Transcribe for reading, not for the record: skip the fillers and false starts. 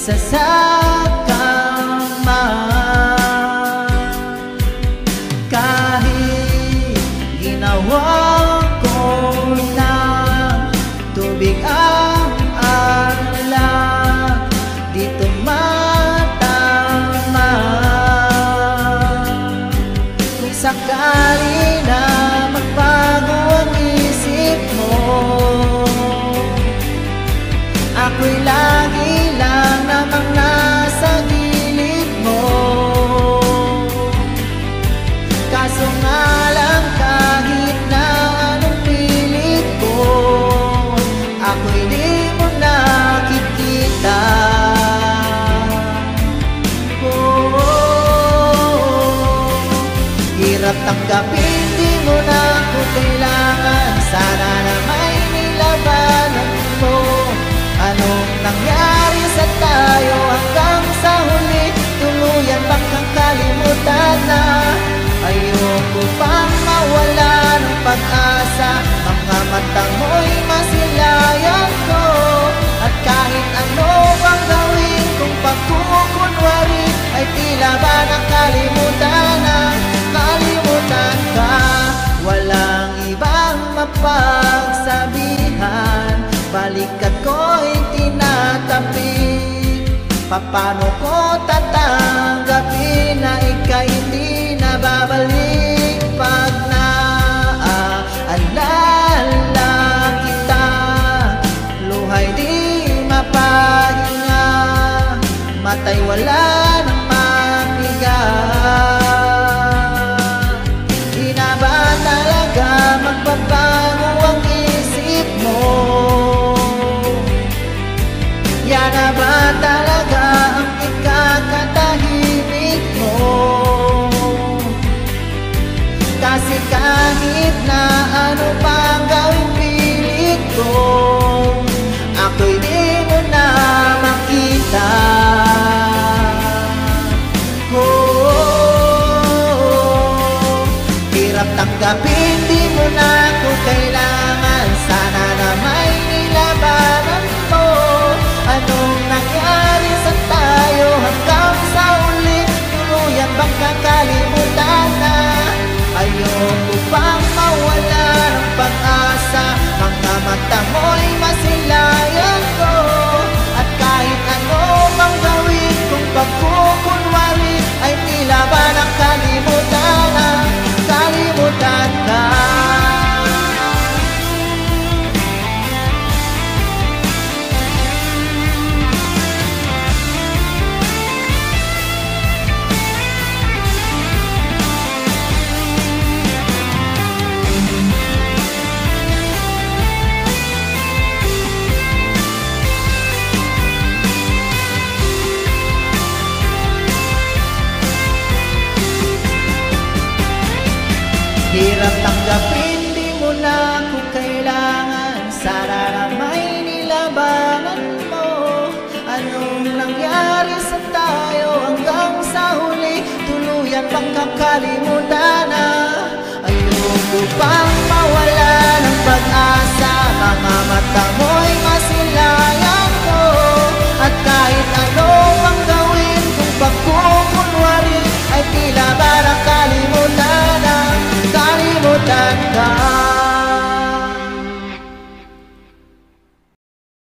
isa sa kama. Kahit ginawa ko na tubig ang alak, di tumatama. Kung sakali na magbago ang isip mo, ako'y lagi lang namang nasa gilid mo. Kaso nga lang kahit na anong pilit ko, ako'y di mo nakikita. Hirap tanggapin, di mo na ako kailangan. Sana na may nilabanan mo. Anong nangyari sa tayo hanggang sa huli? Tuluyan bang kang kalimutan na? Ayoko pang mawala ng pag-asa. Mga mata mo'y masilayan ko. At kahit ano bang gawin kung pagkukunwari, ay tila ba nakalimutan na? Kalimutan ka, walang ibang mapagsabihan. Balikat ko'y tinatapi. Paano ko tatanggapin na ika'y hindi na babalik? Pag naaalala kita, luhay di mapahinga, matay wala nang mapiga. Di na ba talaga magbabago ang isip mo? Yan na ba talaga ang ikakatahimik mo? Kasi kahit na ano pang gawing pilit ko, ako'y di mo na makita. Hirap tanggapin, di mo na ako kailangan. Sana na may nilabanan mo. Anong nangyari sa tayo hanggang sa uli? Tuluyan bang kakalimutan na? Ayoko pang mawala ng pag-asa. Mga mata mo'y masilayan ko. At kahit ano mang gawin kung pagkukunwari, ay tila ba nakalimutan na? Kalimutan ka. Hirap tanggapin, di mo na ako kailangan. Sana na may nilabanan mo. Anong nangyari sa tayo hanggang sa huli? Tuluyan bang kakalimutan na? Ayoko pang mawala ng pag-asa. Mga mata mo